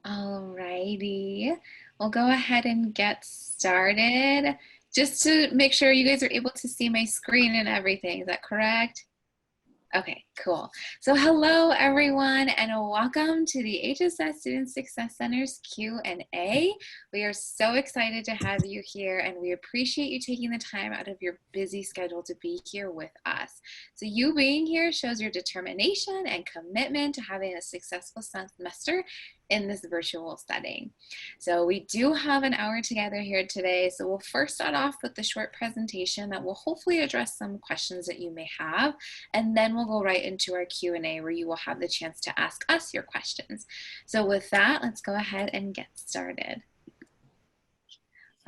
Alrighty, we'll go ahead and get started. Just to make sure you guys are able to see my screen and everything, is that correct? Okay, cool. So hello everyone and welcome to the HSS Student Success Center's Q&A. We are so excited to have you here and we appreciate you taking the time out of your busy schedule to be here with us. So you being here shows your determination and commitment to having a successful semester in this virtual setting. So we do have an hour together here today. So we'll first start off with the short presentation that will hopefully address some questions that you may have. And then we'll go right into our Q&A where you will have the chance to ask us your questions. So with that, let's go ahead and get started.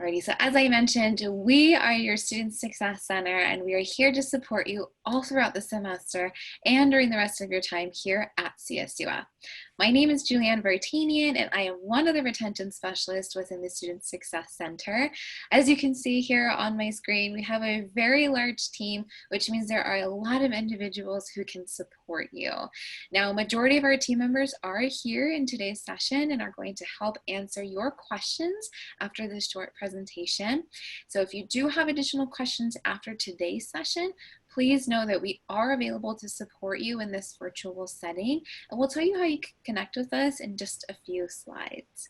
Alrighty, so as I mentioned, we are your Student Success Center and we are here to support you all throughout the semester and during the rest of your time here at CSUF. My name is Julianne Vartanian and I am one of the retention specialists within the Student Success Center. As you can see here on my screen, we have a very large team, which means there are a lot of individuals who can support you. Now, a majority of our team members are here in today's session and are going to help answer your questions after this short presentation. So if you do have additional questions after today's session, please know that we are available to support you in this virtual setting, and we'll tell you how you can connect with us in just a few slides.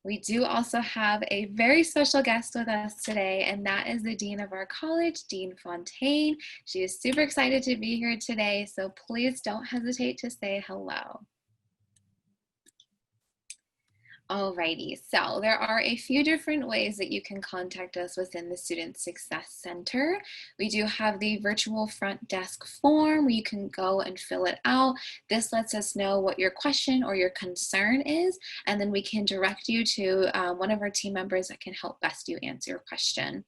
We do also have a very special guest with us today, and that is the Dean of our college, Dean Fontaine. She is super excited to be here today, so please don't hesitate to say hello. Alrighty, so there are a few different ways that you can contact us within the Student Success Center. We do have the virtual front desk form where you can go and fill it out. This lets us know what your question or your concern is, and then we can direct you to one of our team members that can help best you answer your question.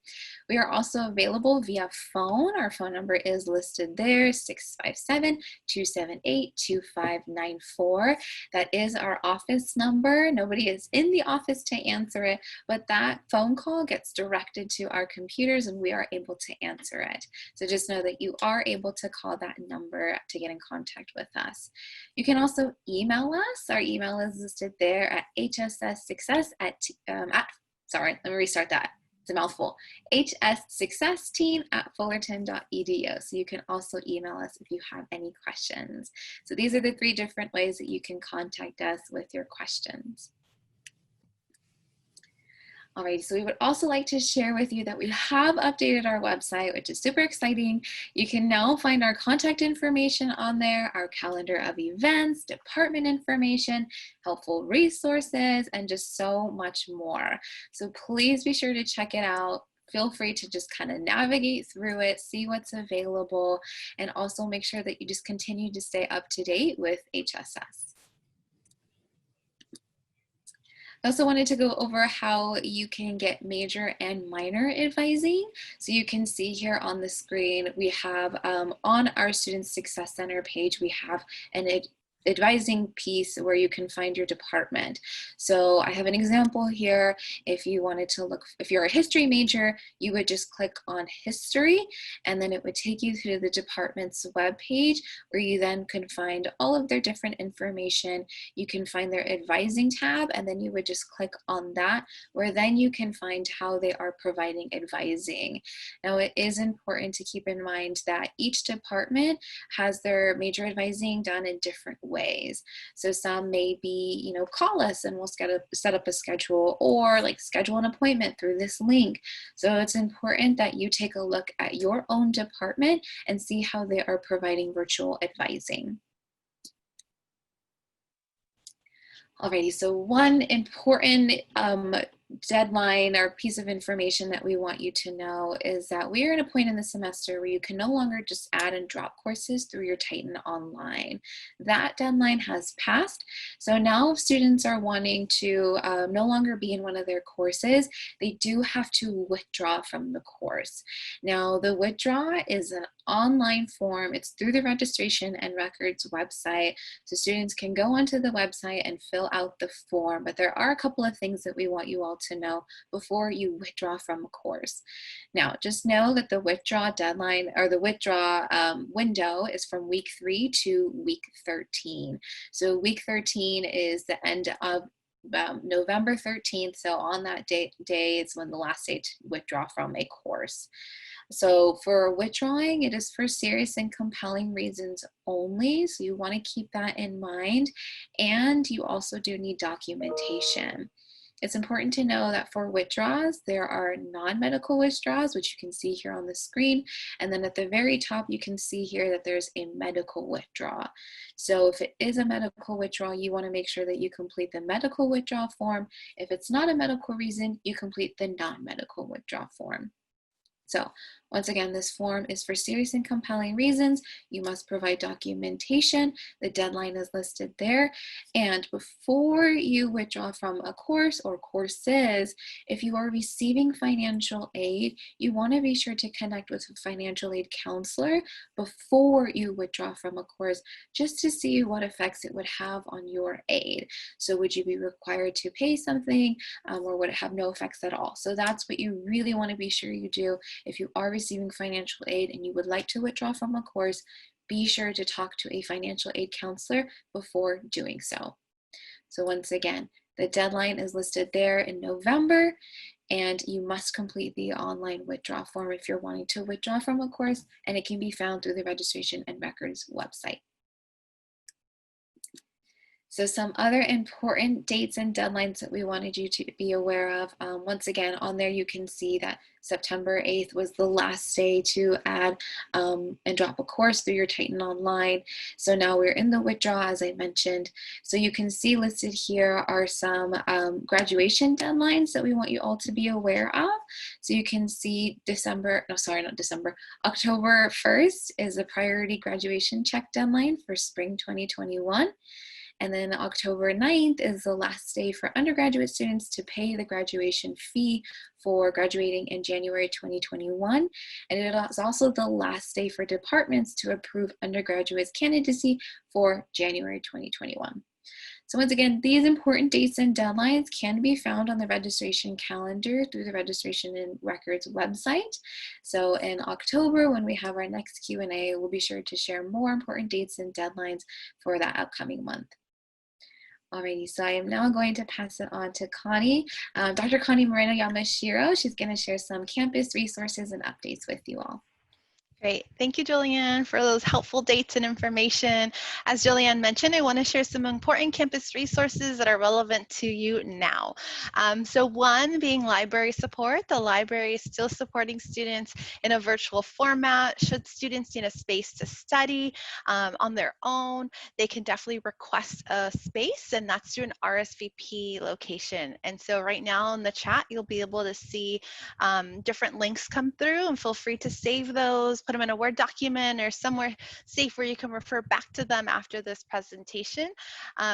We are also available via phone. Our phone number is listed there, 657-278-2594. That is our office number. Nobody is in the office to answer it, but that phone call gets directed to our computers and we are able to answer it. So just know that you are able to call that number to get in contact with us. You can also email us. Our email is listed there at hsssuccess sorry, let me restart that. It's a mouthful, hssuccessteam@fullerton.edu. So you can also email us if you have any questions. So these are the 3 different ways that you can contact us with your questions. Alright, so we would also like to share with you that we have updated our website, which is super exciting. You can now find our contact information on there, our calendar of events, department information, helpful resources, and just so much more. So please be sure to check it out. Feel free to just kind of navigate through it, see what's available, and also make sure that you just continue to stay up to date with HSS. I also wanted to go over how you can get major and minor advising. So you can see here on the screen, we have on our Student Success Center page, we have an advising piece where you can find your department. So I have an example here. If you wanted to look, if you're a history major, you would just click on history and then it would take you to the department's webpage where you then can find all of their different information. You can find their advising tab and then you would just click on that where then you can find how they are providing advising. Now it is important to keep in mind that each department has their major advising done in different ways. So some may be, call us and we'll set up a schedule or like schedule an appointment through this link. So it's important that you take a look at your own department and see how they are providing virtual advising. Alrighty, so one important deadline or piece of information that we want you to know is that we are at a point in the semester where you can no longer just add and drop courses through your Titan Online. That deadline has passed. So now if students are wanting to no longer be in one of their courses, they do have to withdraw from the course. Now the withdraw is an online form. It's through the registration and records website. So students can go onto the website and fill out the form, but there are a couple of things that we want you all to know before you withdraw from a course. Now, just know that the withdraw deadline or the withdraw window is from week 3 to week 13. So week 13 is the end of November 13th. So on that day is when the last day to withdraw from a course. So for withdrawing, it is for serious and compelling reasons only. So you want to keep that in mind. And you also do need documentation. It's important to know that for withdrawals, there are non-medical withdrawals, which you can see here on the screen. And then at the very top, you can see here that there's a medical withdrawal. So if it is a medical withdrawal, you want to make sure that you complete the medical withdrawal form. If it's not a medical reason, you complete the non-medical withdrawal form. So once again, this form is for serious and compelling reasons. You must provide documentation. The deadline is listed there. And before you withdraw from a course or courses, if you are receiving financial aid, you want to be sure to connect with a financial aid counselor before you withdraw from a course, just to see what effects it would have on your aid. So would you be required to pay something, or would it have no effects at all? So that's what you really want to be sure you do. If you are receiving financial aid and you would like to withdraw from a course, be sure to talk to a financial aid counselor before doing so. So once again, the deadline is listed there in November, and you must complete the online withdrawal form if you're wanting to withdraw from a course, and it can be found through the Registration and Records website. So some other important dates and deadlines that we wanted you to be aware of. Once again, on there you can see that September 8th was the last day to add and drop a course through your Titan Online. So now we're in the withdrawal, as I mentioned. So you can see listed here are some graduation deadlines that we want you all to be aware of. So you can see October 1st is a priority graduation check deadline for spring 2021. And then October 9th is the last day for undergraduate students to pay the graduation fee for graduating in January 2021. And it is also the last day for departments to approve undergraduates' candidacy for January 2021. So once again, these important dates and deadlines can be found on the registration calendar through the Registration and Records website. So in October, when we have our next Q&A, we'll be sure to share more important dates and deadlines for that upcoming month. Alrighty, so I am now going to pass it on to Connie, Dr. Connie Moreno Yamashiro. She's going to share some campus resources and updates with you all. Great. Thank you, Julianne, for those helpful dates and information. As Julianne mentioned, I want to share some important campus resources that are relevant to you now. So one being library support. The library is still supporting students in a virtual format. Should students need a space to study on their own, they can definitely request a space, and that's through an RSVP location. And so right now in the chat, you'll be able to see different links come through, and feel free to save those, put them in a Word document or somewhere safe where you can refer back to them after this presentation.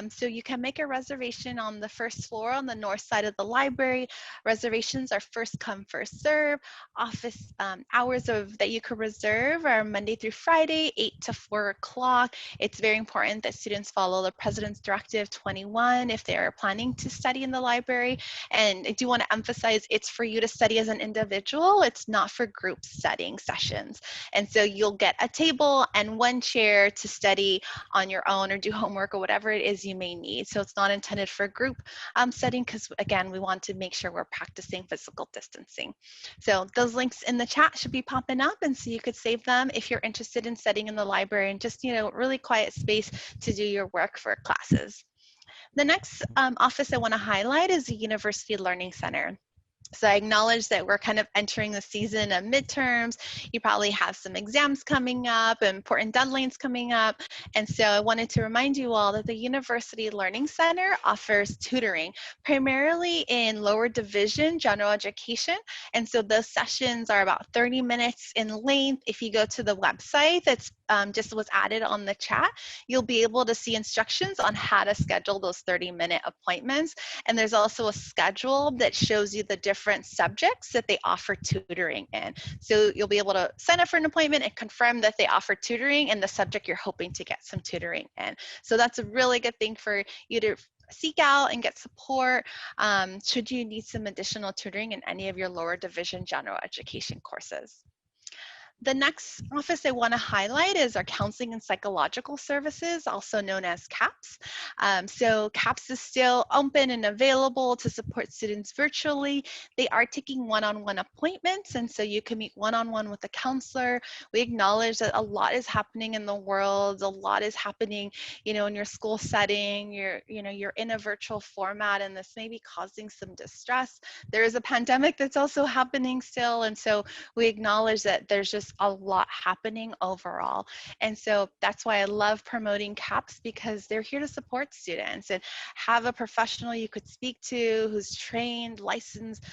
So you can make a reservation on the first floor on the north side of the library. Reservations are first come, first serve. Office hours that you could reserve are Monday through Friday, 8 to 4 o'clock. It's very important that students follow the President's Directive 21 if they are planning to study in the library. And I do want to emphasize it's for you to study as an individual. It's not for group studying sessions. And so you'll get a table and one chair to study on your own or do homework or whatever it is you may need. So it's not intended for group studying, because again, we want to make sure we're practicing physical distancing. So those links in the chat should be popping up, and so you could save them if you're interested in studying in the library and just, really quiet space to do your work for classes. The next office I want to highlight is the University Learning Center. So I acknowledge that we're kind of entering the season of midterms. You probably have some exams coming up, important deadlines coming up. And so I wanted to remind you all that the University Learning Center offers tutoring, primarily in lower division general education. And so those sessions are about 30 minutes in length. If you go to the website that's just was added on the chat, you'll be able to see instructions on how to schedule those 30-minute appointments. And there's also a schedule that shows you the different subjects that they offer tutoring in. So you'll be able to sign up for an appointment and confirm that they offer tutoring and the subject you're hoping to get some tutoring in. So that's a really good thing for you to seek out and get support should you need some additional tutoring in any of your lower division general education courses. The next office I want to highlight is our Counseling and Psychological Services, also known as CAPS. So CAPS is still open and available to support students virtually. They are taking one-on-one appointments, and so you can meet one-on-one with a counselor. We acknowledge that a lot is happening in the world, a lot is happening, in your school setting. You're in a virtual format, and this may be causing some distress. There is a pandemic that's also happening still, and so we acknowledge that there's just a lot happening overall. And so that's why I love promoting CAPS, because they're here to support students and have a professional you could speak to who's trained, licensed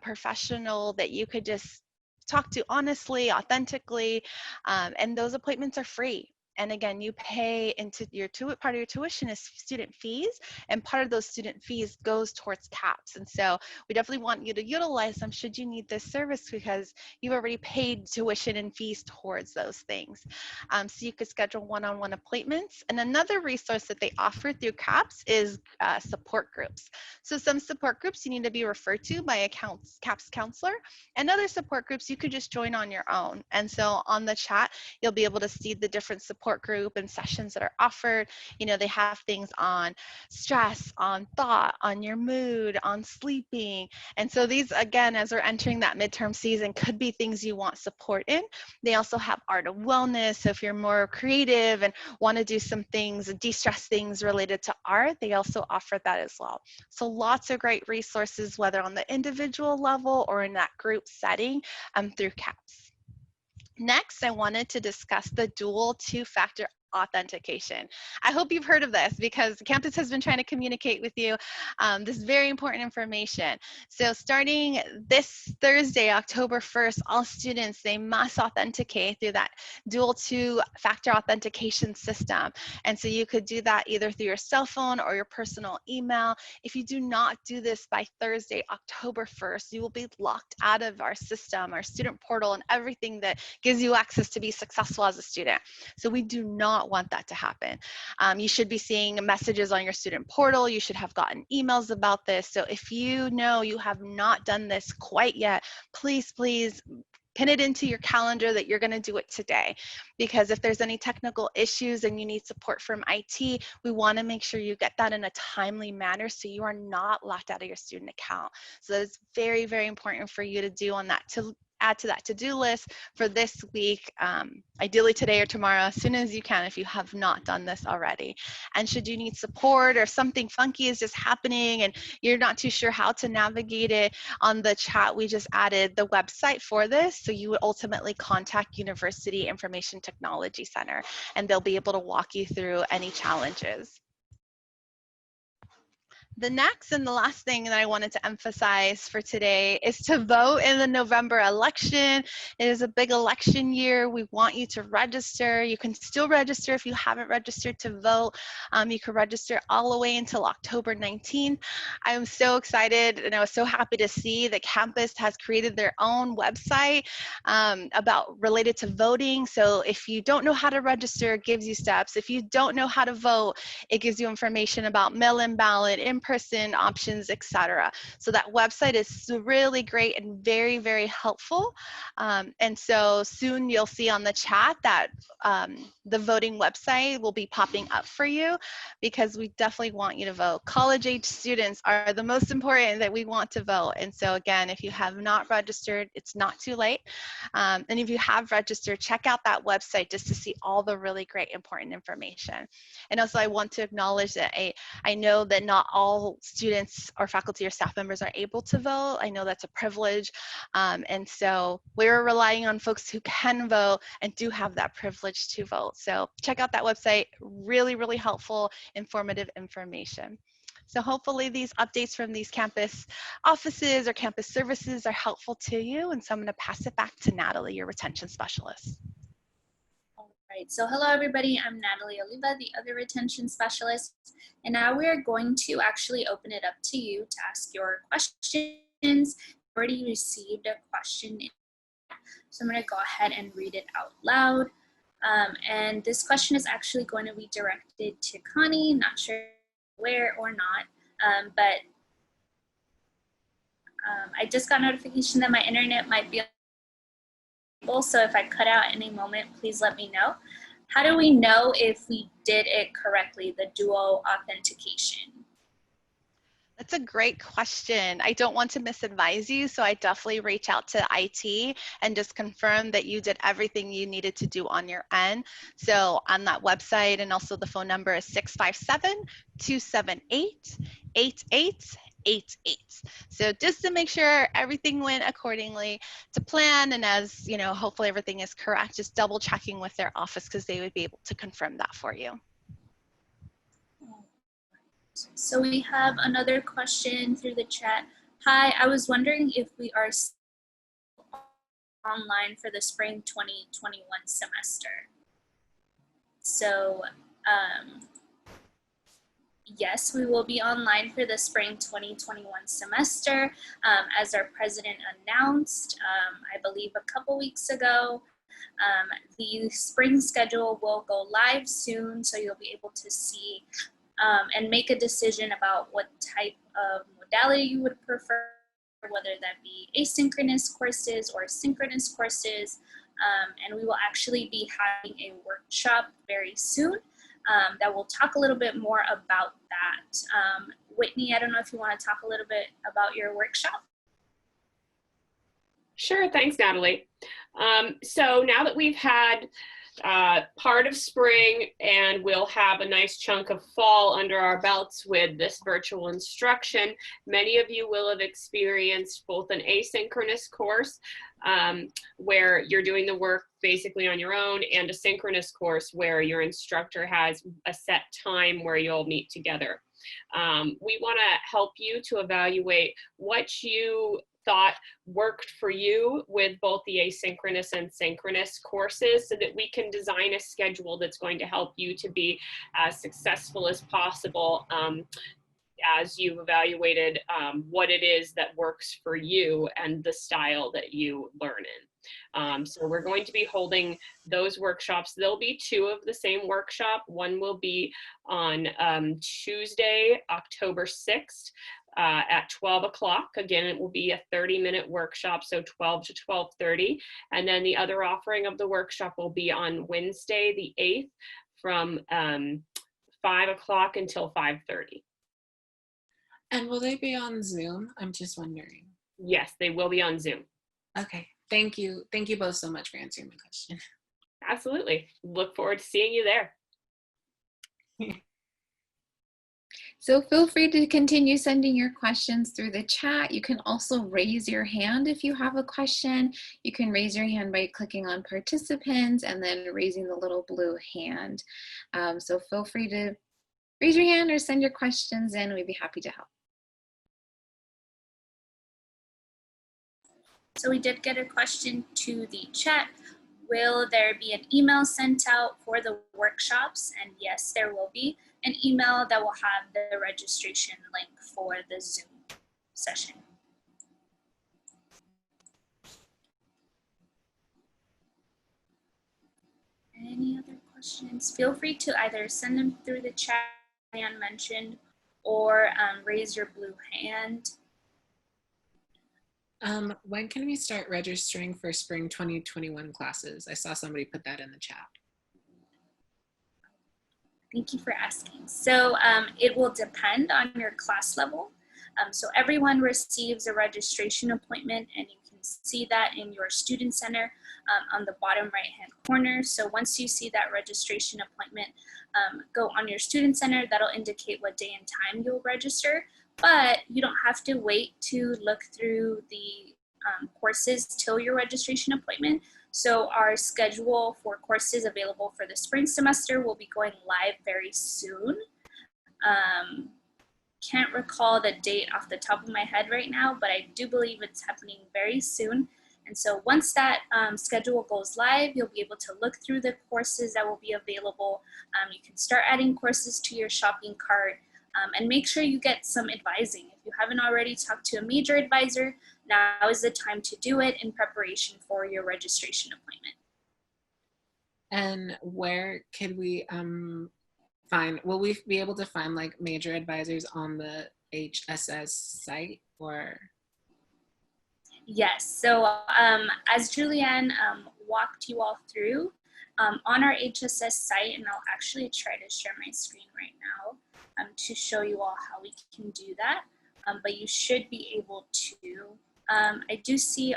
professional that you could just talk to honestly, authentically, and those appointments are free. And again, you pay into your part of your tuition is student fees, and part of those student fees goes towards CAPS. And so we definitely want you to utilize them should you need this service, because you've already paid tuition and fees towards those things. So you could schedule one-on-one appointments. And another resource that they offer through CAPS is support groups. So some support groups you need to be referred to by a CAPS counselor, and other support groups you could just join on your own. And so on the chat, you'll be able to see the different support group and sessions that are offered. They have things on stress, on thought, on your mood, on sleeping. And so these, again, as we're entering that midterm season, could be things you want support in. They also have art of wellness. So if you're more creative and want to do some things, de-stress things related to art, they also offer that as well. So lots of great resources, whether on the individual level or in that group setting through CAPS. Next, I wanted to discuss the dual two-factor authentication. I hope you've heard of this, because the campus has been trying to communicate with you this very important information. So starting this Thursday, October 1st, all students, they must authenticate through that dual two-factor authentication system. And so you could do that either through your cell phone or your personal email. If you do not do this by Thursday, October 1st, you will be locked out of our system, our student portal, and everything that gives you access to be successful as a student. So we do not want that to happen. You should be seeing messages on your student portal. You should have gotten emails about this. So if you know you have not done this quite yet, please, please pin it into your calendar that you're going to do it today. Because if there's any technical issues and you need support from IT, we want to make sure you get that in a timely manner so you are not locked out of your student account. So it's very, very important for you to do on that, to add to that to-do list for this week, ideally today or tomorrow, as soon as you can, if you have not done this already. And should you need support or something funky is just happening and you're not too sure how to navigate it, on the chat we just added the website for this, so you would ultimately contact University Information Technology Center and they'll be able to walk you through any challenges. The next and the last thing that I wanted to emphasize for today is to vote in the November election. It is a big election year. We want you to register. You can still register if you haven't registered to vote. You can register all the way until October 19th. I'm so excited and I was so happy to see that campus has created their own website related to voting. So if you don't know how to register, it gives you steps. If you don't know how to vote, it gives you information about mail-in ballot, in-person options, etc. So that website is really great and very, very helpful. And so soon you'll see on the chat that the voting website will be popping up for you, because we definitely want you to vote. College-age students are the most important that we want to vote. And so again, if you have not registered, it's not too late. And if you have registered, check out that website just to see all the really great important information. And also I want to acknowledge that I know that not all students or faculty or staff members are able to vote. I know that's a privilege. And so we're relying on folks who can vote and do have that privilege to vote. So check out that website, really, really helpful, informative information. So hopefully these updates from these campus offices or campus services are helpful to you. And so I'm going to pass it back to Natalie, your retention specialist. All right, so hello everybody, I'm Natalie Oliva, the other retention specialist, and now we're going to actually open it up to you to ask your questions. I've already received a question, so I'm going to go ahead and read it out loud. And this question is actually going to be directed to Connie. Not sure aware or not. But I just got notification that my internet might be able, so if I cut out any moment, please let me know. How do we know if we did it correctly, the dual authentication? That's a great question. I don't want to misadvise you, so I definitely reach out to IT and just confirm that you did everything you needed to do on your end. So on that website, and also the phone number is 657-278-8888. So just to make sure everything went accordingly to plan, and as you know, hopefully everything is correct, just double checking with their office because they would be able to confirm that for you. So we have another question through the chat. Hi, I was wondering if we are online for the spring 2021 semester. So yes, we will be online for the spring 2021 semester. As our president announced, I believe a couple weeks ago, the spring schedule will go live soon, so you'll be able to see and make a decision about what type of modality you would prefer, whether that be asynchronous courses or synchronous courses. And we will actually be having a workshop very soon that will talk a little bit more about that. Whitney, I don't know if you want to talk a little bit about your workshop. Sure, thanks, Natalie. So now that we've had part of spring and we'll have a nice chunk of fall under our belts with this virtual instruction, many of you will have experienced both an asynchronous course where you're doing the work basically on your own, and a synchronous course where your instructor has a set time where you'll meet together. We want to help you to evaluate what you thought worked for you with both the asynchronous and synchronous courses, so that we can design a schedule that's going to help you to be as successful as possible as you've evaluated what it is that works for you and the style that you learn in. So we're going to be holding those workshops. There'll be two of the same workshop. One will be on Tuesday, October 6th. At 12 o'clock. Again, it will be a 30-minute workshop, so 12 to 12:30. And then the other offering of the workshop will be on Wednesday, the 8th, from 5 o'clock until 5:30. And will they be on Zoom? I'm just wondering. Yes, they will be on Zoom. Okay, thank you. Thank you both so much for answering my question. Absolutely. Look forward to seeing you there. So feel free to continue sending your questions through the chat. You can also raise your hand if you have a question. You can raise your hand by clicking on participants and then raising the little blue hand. So feel free to raise your hand or send your questions in. We'd be happy to help. So we did get a question to the chat. Will there be an email sent out for the workshops? And yes, there will be an email that will have the registration link for the Zoom session. Any other questions? Feel free to either send them through the chat Diane mentioned, or raise your blue hand. When can we start registering for spring 2021 classes? I saw somebody put that in the chat. Thank you for asking. So it will depend on your class level. So everyone receives a registration appointment, and you can see that in your student center on the bottom right-hand corner. So once you see that registration appointment, go on your student center. That'll indicate what day and time you'll register. But you don't have to wait to look through the courses till your registration appointment. So our schedule for courses available for the spring semester will be going live very soon. Can't recall the date off the top of my head right now, but I do believe it's happening very soon. And so once that schedule goes live, you'll be able to look through the courses that will be available. You can start adding courses to your shopping cart. And make sure you get some advising. If you haven't already talked to a major advisor, now is the time to do it in preparation for your registration appointment. And where could we find, will we be able to find like major advisors on the HSS site or? Yes, so as Julianne walked you all through, on our HSS site, and I'll actually try to share my screen right now to show you all how we can do that, but you should be able to. I do see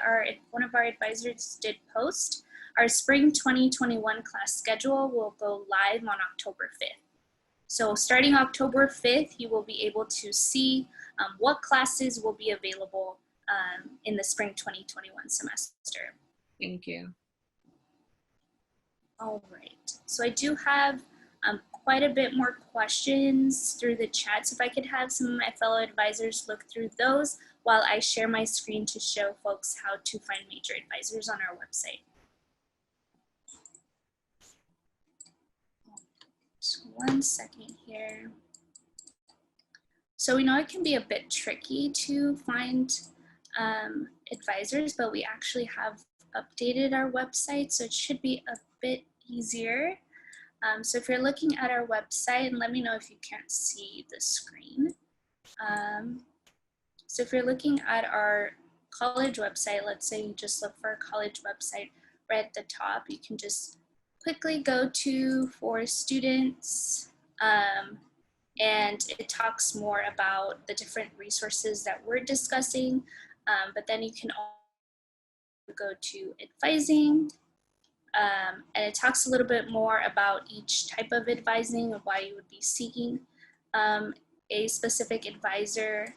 one of our advisors did post, our spring 2021 class schedule will go live on October 5th. So starting October 5th, you will be able to see what classes will be available in the spring 2021 semester. Thank you. All right, so I do have quite a bit more questions through the chat. So if I could have some of my fellow advisors look through those while I share my screen to show folks how to find major advisors on our website. Just 1 second here. So we know it can be a bit tricky to find advisors, but we actually have updated our website, so it should be a bit easier. So if you're looking at our website, and let me know if you can't see the screen. So if you're looking at our college website, let's say you just look for a college website right at the top, you can just quickly go to for students, and it talks more about the different resources that we're discussing, but then you can also go to advising, and it talks a little bit more about each type of advising and why you would be seeking a specific advisor.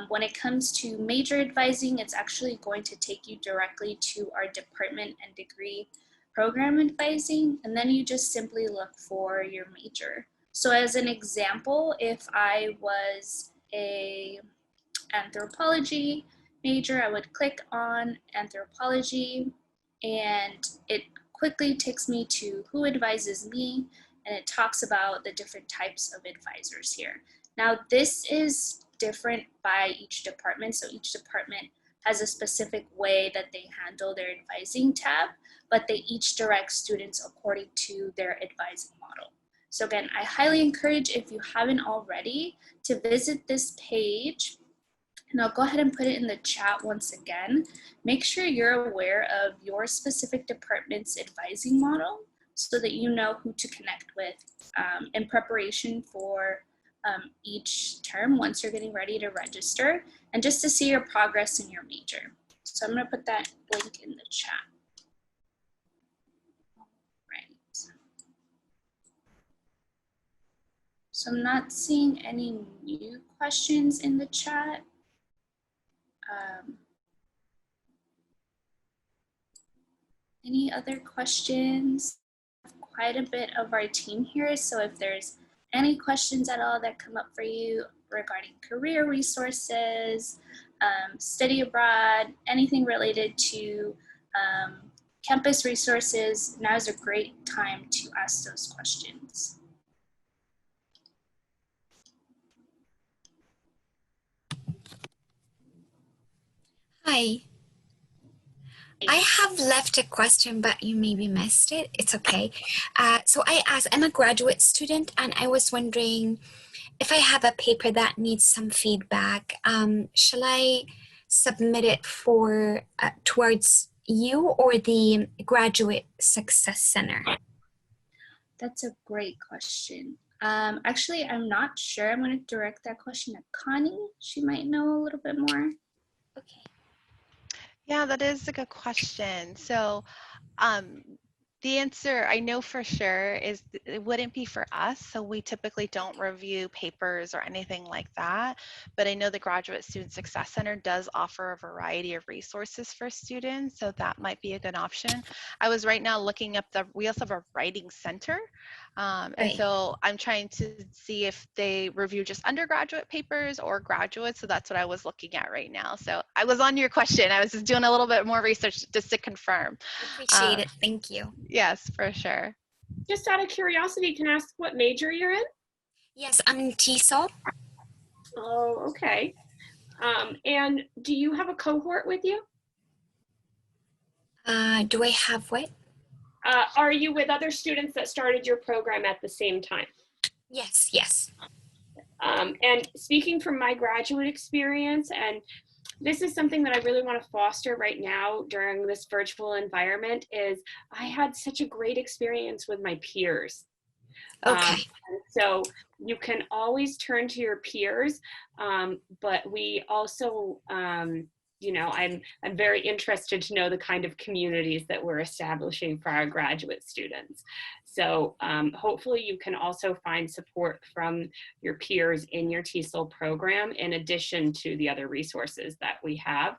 When it comes to major advising, it's actually going to take you directly to our department and degree program advising, and then you just simply look for your major. So as an example, if I was a anthropology major, I would click on anthropology, and it quickly takes me to who advises me, and it talks about the different types of advisors here. Now, this is different by each department, so each department has a specific way that they handle their advising tab, but they each direct students according to their advising model. So again, I highly encourage, if you haven't already, to visit this page, and I'll go ahead and put it in the chat once again. Make sure you're aware of your specific department's advising model so that you know who to connect with in preparation for each term once you're getting ready to register, and just to see your progress in your major. So I'm going to put that link in the chat. So I'm not seeing any new questions in the chat. Any other questions? Quite a bit of our team here, so if there's any questions at all that come up for you regarding career resources, study abroad, anything related to campus resources, now is a great time to ask those questions. Hi. I have left a question, but you maybe missed it. It's okay. So I asked, I'm a graduate student, and I was wondering if I have a paper that needs some feedback, shall I submit it for towards you or the Graduate Success Center? That's a great question. Actually, I'm not sure. I'm going to direct that question to Connie. She might know a little bit more. Okay. Yeah, that is a good question. So the answer I know for sure is it wouldn't be for us. So we typically don't review papers or anything like that. But I know the Graduate Student Success Center does offer a variety of resources for students. So that might be a good option. I was right now looking up we also have a writing center. And so I'm trying to see if they review just undergraduate papers or graduate. So that's what I was looking at right now. So I was on your question. I was just doing a little bit more research just to confirm. I appreciate it. Thank you. Yes, for sure. Just out of curiosity, can I ask what major you're in? Yes, I'm in TESOL. Oh, okay. And do you have a cohort with you? Do I have what? Are you with other students that started your program at the same time? Yes, yes. And speaking from my graduate experience, and this is something that I really want to foster right now during this virtual environment, is I had such a great experience with my peers. Okay. So you can always turn to your peers, but we also, you know, I'm very interested to know the kind of communities that we're establishing for our graduate students. So hopefully you can also find support from your peers in your TESOL program, in addition to the other resources that we have.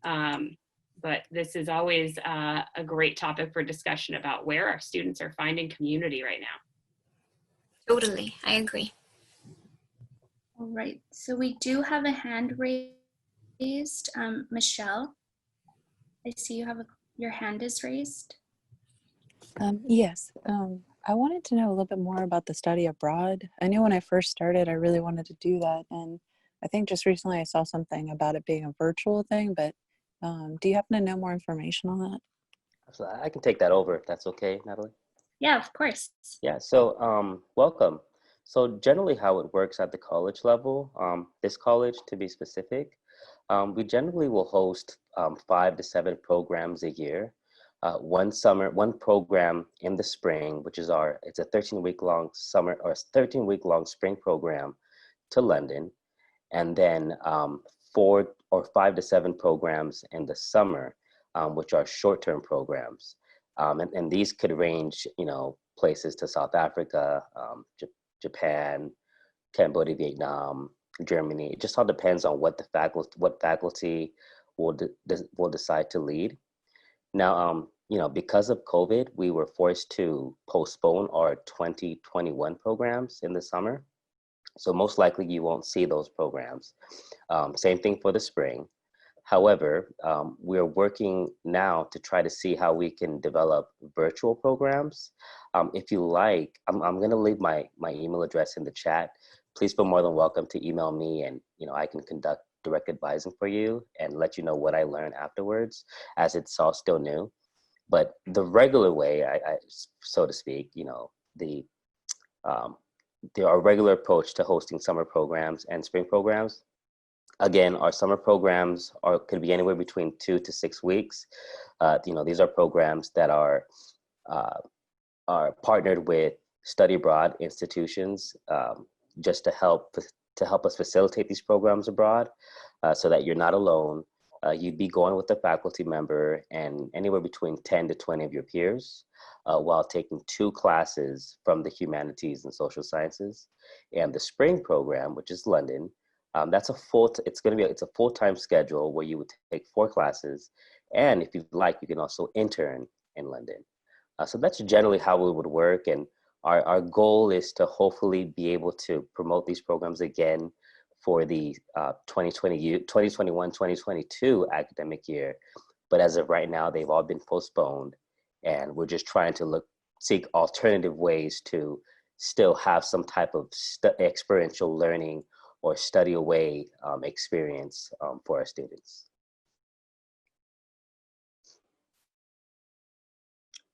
But this is always a great topic for discussion about where our students are finding community right now. Totally. I agree. All right, so we do have a hand raised. Michelle, I see you have your hand is raised. Yes, I wanted to know a little bit more about the study abroad. I knew when I first started, I really wanted to do that. And I think just recently I saw something about it being a virtual thing, but do you happen to know more information on that? So I can take that over if that's okay, Natalie. Yeah, of course. Yeah, so welcome. So generally how it works at the college level, this college to be specific, we generally will host 5 to 7 programs a year. One program in the spring, which is it's a 13-week long summer or 13-week long spring program to London. And then 4 or 5 to 7 programs in the summer, which are short-term programs. And these could range, you know, places to South Africa, Japan, Cambodia, Vietnam, Germany. It just all depends on what faculty will decide to lead. Now, you know, because of COVID, we were forced to postpone our 2021 programs in the summer. So most likely you won't see those programs. Same thing for the spring. However, we're working now to try to see how we can develop virtual programs. If you like, I'm going to leave my email address in the chat. Please feel more than welcome to email me, and you know I can conduct direct advising for you and let you know what I learn afterwards, as it's all still new. But the regular way, so to speak, you know, um, our regular approach to hosting summer programs and spring programs. Again, our summer programs could be anywhere between 2 to 6 weeks. You know, these are programs that uh, are partnered with study abroad institutions, just to help us facilitate these programs abroad, so that you're not alone. You'd be going with a faculty member and anywhere between 10 to 20 of your peers, while taking 2 classes from the humanities and social sciences. And the spring program, which is London, it's a full-time schedule where you would take 4 classes. And if you'd like, you can also intern in London. So that's generally how it would work. And our goal is to hopefully be able to promote these programs again for the 2021-2022 academic year. But as of right now, they've all been postponed. And we're just trying to seek alternative ways to still have some type of experiential learning or study away experience for our students.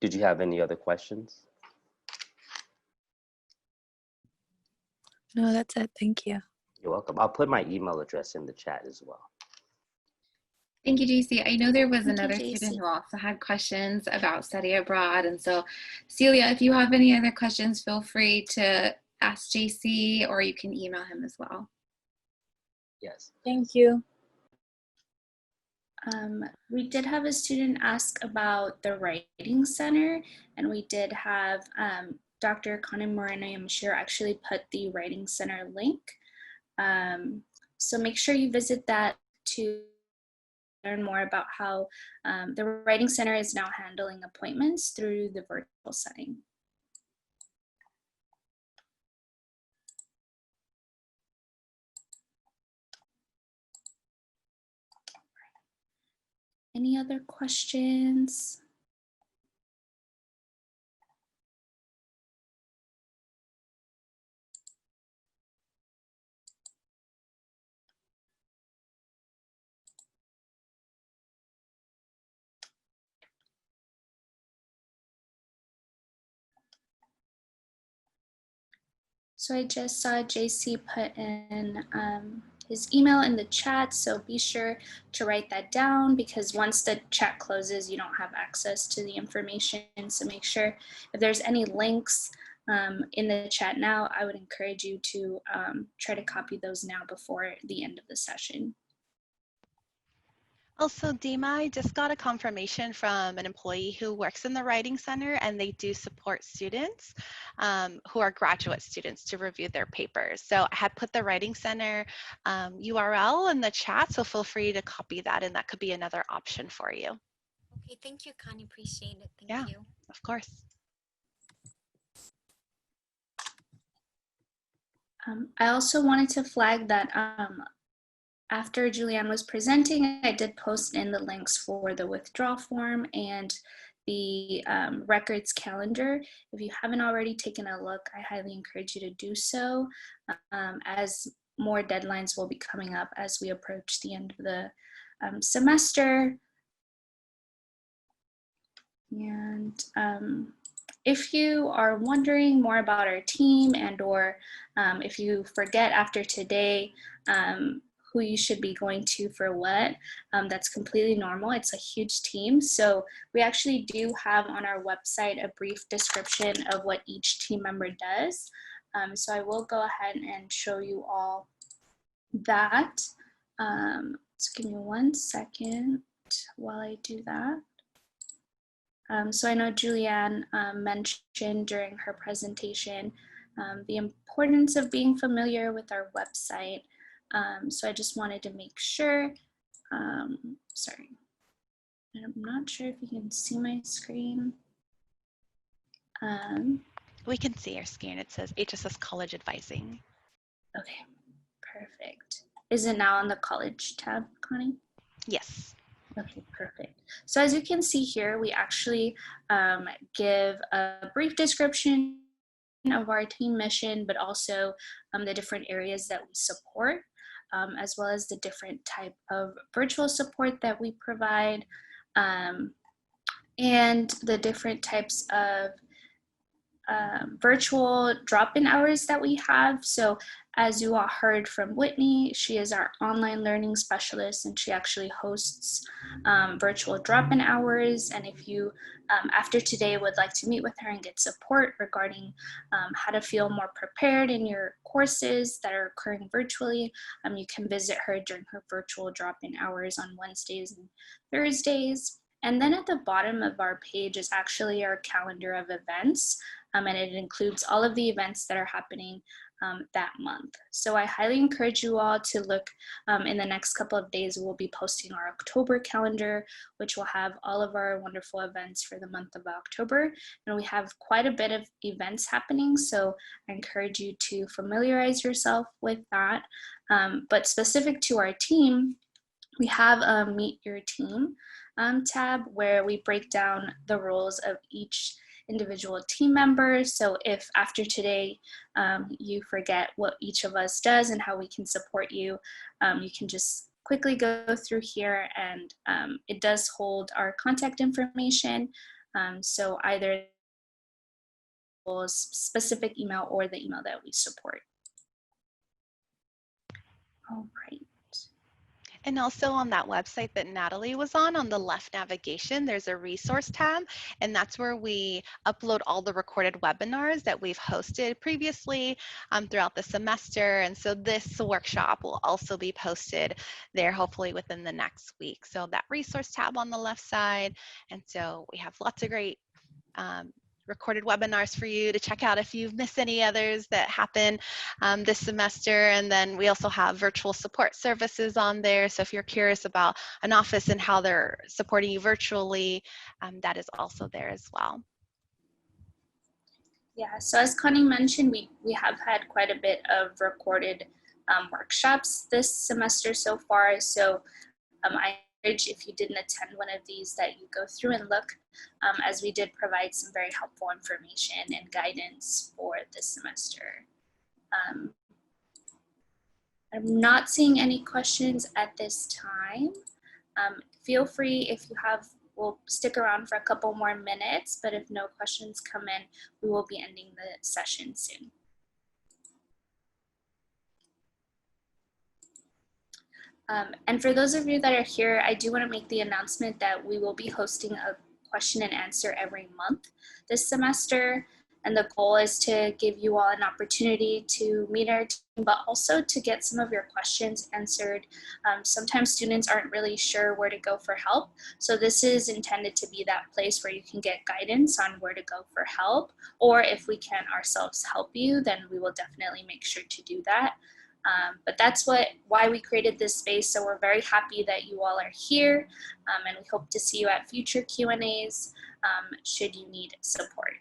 Did you have any other questions? No, that's it. Thank you. You're welcome. I'll put my email address in the chat as well. Thank you, JC. I know there was Thank you, another JC. student who also had questions about study abroad. And so, Celia, if you have any other questions, feel free to ask JC, or you can email him as well. Yes. Thank you. We did have a student ask about the Writing Center, and we did have Dr. Conan Moreno, I'm sure, actually put the Writing Center link. So make sure you visit that to learn more about how the Writing Center is now handling appointments through the virtual setting. Any other questions? So I just saw JC put in his email in the chat, so be sure to write that down because once the chat closes, you don't have access to the information. So make sure if there's any links in the chat now, I would encourage you to try to copy those now before the end of the session. Also, Dima, I just got a confirmation from an employee who works in the Writing Center, and they do support students who are graduate students to review their papers. So I had put the Writing Center URL in the chat, so feel free to copy that, and that could be another option for you. Okay, thank you, Connie. Appreciate it. Thank Yeah. you. Of course. I also wanted to flag that after Julianne was presenting, I did post in the links for the withdrawal form and the records calendar. If you haven't already taken a look, I highly encourage you to do so as more deadlines will be coming up as we approach the end of the semester. And if you are wondering more about our team and or if you forget after today who you should be going to for what, that's completely normal. It's a huge team. So we actually do have on our website a brief description of what each team member does. So I will go ahead and show you all that. So give me 1 second while I do that. So I know Julianne mentioned during her presentation the importance of being familiar with our website. So I just wanted to make sure, sorry, I'm not sure if you can see my screen. We can see your screen. It says HSS College Advising. Okay, perfect. Is it now on the college tab, Connie? Yes. Okay, perfect. So as you can see here, we actually give a brief description of our team mission, but also the different areas that we support, as well as the different type of virtual support that we provide, and the different types of virtual drop-in hours that we have. So as you all heard from Whitney, she is our online learning specialist and she actually hosts virtual drop-in hours. And if you, after today, would like to meet with her and get support regarding how to feel more prepared in your courses that are occurring virtually, you can visit her during her virtual drop-in hours on Wednesdays and Thursdays. And then at the bottom of our page is actually our calendar of events. And it includes all of the events that are happening that month. So I highly encourage you all to look in the next couple of days. We'll be posting our October calendar, which will have all of our wonderful events for the month of October. And we have quite a bit of events happening. So I encourage you to familiarize yourself with that. But specific to our team, we have a Meet Your Team tab where we break down the roles of each individual team member. So if after today you forget what each of us does and how we can support you, you can just quickly go through here and it does hold our contact information. So either specific email or the email that we support. All right. And also on that website that Natalie was on the left navigation, there's a resource tab, and that's where we upload all the recorded webinars that we've hosted previously throughout the semester. And so this workshop will also be posted there hopefully within the next week. So that resource tab on the left side. And so we have lots of great recorded webinars for you to check out if you've missed any others that happen this semester. And then we also have virtual support services on there. So if you're curious about an office and how they're supporting you virtually, that is also there as well. Yeah, so as Connie mentioned, we have had quite a bit of recorded workshops this semester so far. So I encourage, if you didn't attend one of these, that you go through and look, as we did provide some very helpful information and guidance for this semester. I'm not seeing any questions at this time. Feel free, if you have, we'll stick around for a couple more minutes, but if no questions come in, we will be ending the session soon. And for those of you that are here, I do want to make the announcement that we will be hosting a question and answer every month this semester. And the goal is to give you all an opportunity to meet our team, but also to get some of your questions answered. Sometimes students aren't really sure where to go for help. So this is intended to be that place where you can get guidance on where to go for help. Or if we can ourselves help you, then we will definitely make sure to do that. But that's why we created this space. So we're very happy that you all are here, and we hope to see you at future Q&As should you need support.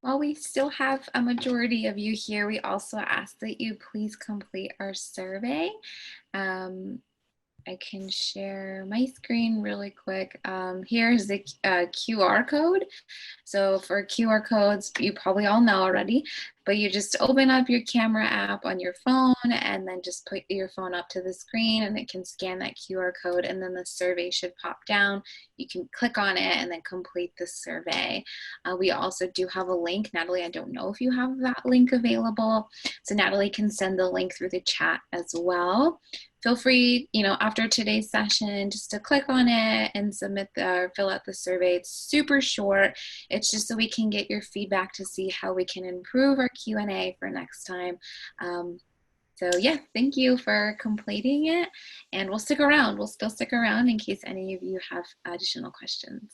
While we still have a majority of you here, we also ask that you please complete our survey. I can share my screen really quick. Here's the QR code. So for QR codes, you probably all know already, but you just open up your camera app on your phone and then just put your phone up to the screen and it can scan that QR code and then the survey should pop down. You can click on it and then complete the survey. We also do have a link. Natalie, I don't know if you have that link available. So Natalie can send the link through the chat as well. Feel free, after today's session, just to click on it and fill out the survey. It's super short. It's just so we can get your feedback to see how we can improve our Q&A for next time. So yeah, thank you for completing it, and we'll stick around. We'll still stick around in case any of you have additional questions.